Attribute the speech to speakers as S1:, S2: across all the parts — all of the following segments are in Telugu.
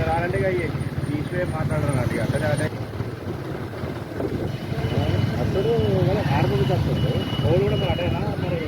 S1: రాలంటే తీసిపోయి మాట్లాడడం అది అక్కడ అప్పుడు ఆడపడి వస్తుంది ఓళ్ళు కూడా మరి అడేనా మరి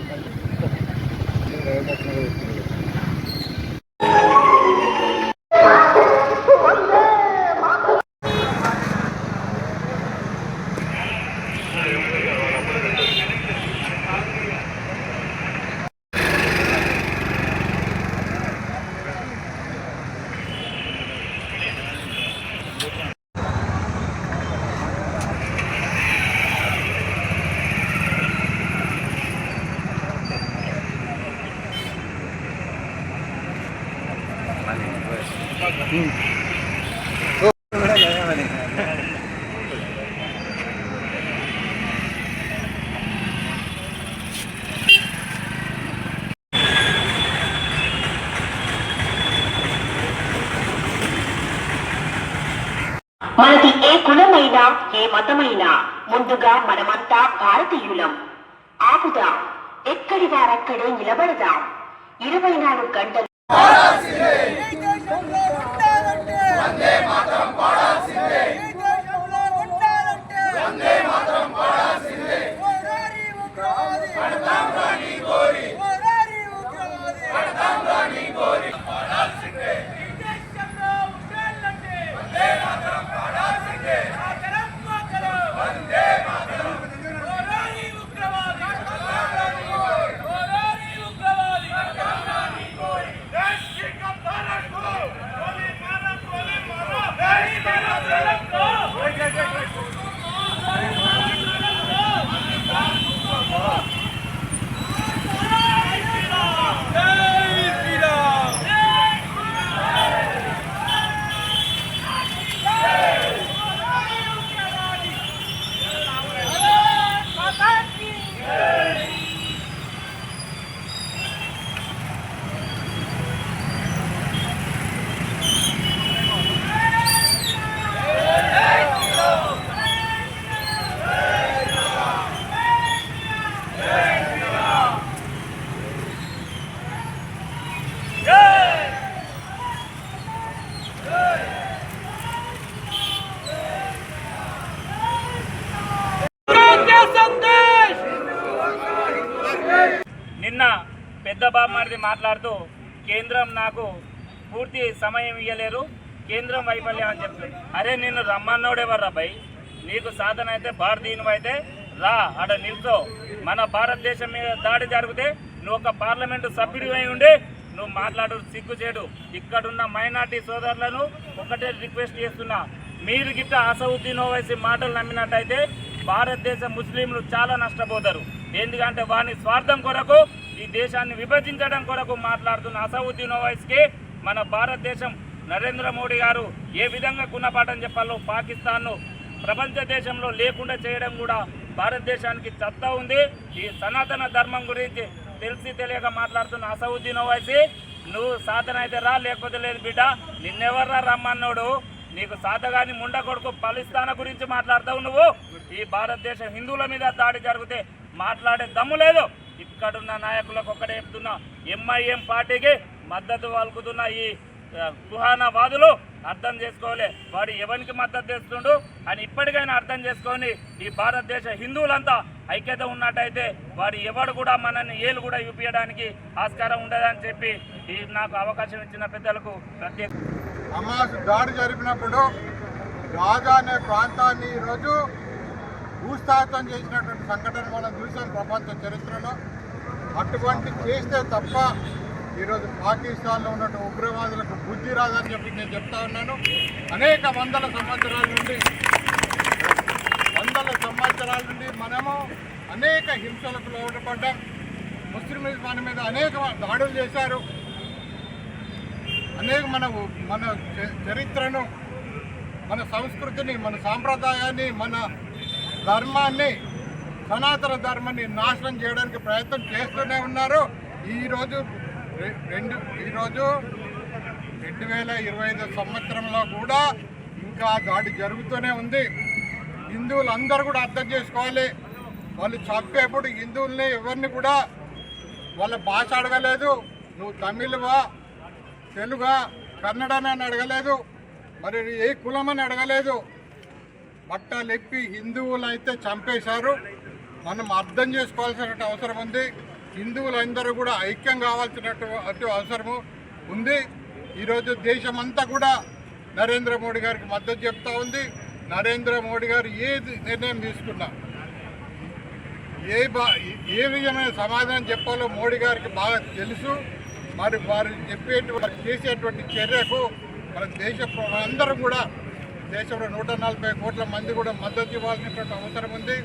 S2: మనకి ఏ కులమైనా ఏ మతమైనా ముందుగా మనమంతా భారతీయులం. ఆపుదాం, ఎక్కడి వారక్కడే నిలబడదాం. 24 గంటలు
S3: నిన్న పెద్ద బామ్మారిది మాట్లాడుతూ కేంద్రం నాకు పూర్తి సమయం ఇవ్వలేరు, కేంద్రం వైఫల్యం అని చెప్తుంది. అరే నిన్ను రమ్మన్నోడెవర్రా భయ్? నీకు సాధన అయితే భారతీయుని అయితే రా, అడ నిల్చో. మన భారతదేశం మీద దాడి జరిగితే నువ్వు ఒక పార్లమెంటు సభ్యుడివై ఉండి నువ్వు మాట్లాడు సిగ్గుచేడు. ఇక్కడున్న మైనార్టీ సోదరులను ఒకటే రిక్వెస్ట్ చేస్తున్నా, మీరు గిట్ట అసౌద్దీన్ ఓవైసీ మాటలు నమ్మినట్టయితే భారతదేశ ముస్లింలు చాలా నష్టపోతారు. ఎందుకంటే వాని స్వార్థం కొరకు ఈ దేశాన్ని విభజించడం కొరకు మాట్లాడుతున్న అసౌద్దీన్ ఓవైసీకి మన భారతదేశం నరేంద్ర మోడీ గారు ఏ విధంగా గుణపాఠం చెప్పాలో పాకిస్తాన్ను ప్రపంచ దేశంలో లేకుండా చేయడం కూడా భారతదేశానికి చత్తా ఉంది. ఈ సనాతన ధర్మం గురించి తెలిసి తెలియక మాట్లాడుతున్న అసౌద్దీన్ ఓవైసీ, నువ్వు సాధన అయితే రా, లేకపోతే లేదు బిడ్డ. నిన్నెవర్రా రమ్మన్నోడు? నీకు సాధగాని ముండ కొడుకు పాలిస్తాన్ గురించి మాట్లాడతావు నువ్వు. ఈ భారతదేశ హిందువుల మీద దాడి జరిగితే మాట్లాడే దమ్ము లేదు. ఇక్కడున్న నాయకులకు ఒక్కడే చెప్తున్నా, ఎంఐఎం పార్టీకి మద్దతు పలుకుతున్న ఈ కుహానవాదులు అర్థం చేసుకోలే, వాడు ఎవరికి మద్దతు చేస్తుండు అని ఇప్పటికైనా అర్థం చేసుకొని ఈ భారతదేశ హిందువులంతా ఐక్యత ఉన్నట్టయితే వాడు ఎవడు కూడా మనల్ని ఏలు కూడా చూపించడానికి ఆస్కారం ఉండదని చెప్పి ఈ నాకు అవకాశం ఇచ్చిన పెద్దలకు ప్రత్యేక.
S4: హమాస్ దాడి జరిపినప్పుడు గాజా అనే ప్రాంతాన్ని ఈరోజు భూస్థాపితం చేసినటువంటి సంఘటన మనం చూసాం ప్రపంచ చరిత్రలో. అటువంటి చేస్తే తప్ప ఈరోజు పాకిస్తాన్లో ఉన్నటువంటి ఉగ్రవాదులకు బుద్ధి రాదని చెప్పి నేను చెప్తా ఉన్నాను. అనేక వందల సంవత్సరాల నుండి మనము అనేక హింసలకు లోటుపడ్డాం. ముస్లింలు మన మీద అనేక దాడులు చేశారు. అనేక మన చరిత్రను, మన సంస్కృతిని, మన సాంప్రదాయాన్ని, మన ధర్మాన్ని, సనాతన ధర్మాన్ని నాశనం చేయడానికి ప్రయత్నం చేస్తూనే ఉన్నారు. ఈరోజు 2025 సంవత్సరంలో కూడా ఇంకా దాడి జరుగుతూనే ఉంది. హిందువులందరూ కూడా అర్థం చేసుకోవాలి, వాళ్ళు చంపేప్పుడు హిందువుల్ని ఎవరిని కూడా వాళ్ళ భాష అడగలేదు, నువ్వు తమిళవా తెలుగా కన్నడని అని అడగలేదు, మరి ఏ కులం అని అడగలేదు. బట్టలెప్పి హిందువులు అయితే చంపేశారు. మనం అర్థం చేసుకోవాల్సిన అవసరం ఉంది. హిందువులందరూ కూడా ఐక్యం కావాల్సినటువంటి అవసరము ఉంది. ఈరోజు దేశమంతా కూడా నరేంద్ర మోడీ గారికి మద్దతు చెప్తా ఉంది. నరేంద్ర మోడీ గారు ఏ నిర్ణయం తీసుకున్నా ఏ విధమైన సమాధానం చెప్పాలో మోడీ గారికి బాగా తెలుసు. మరి వారు చేసేటువంటి చర్యకు మన అందరం కూడా దేశంలో 140 కోట్ల మంది కూడా మద్దతు ఇవ్వాల్సినటువంటి అవసరం ఉంది.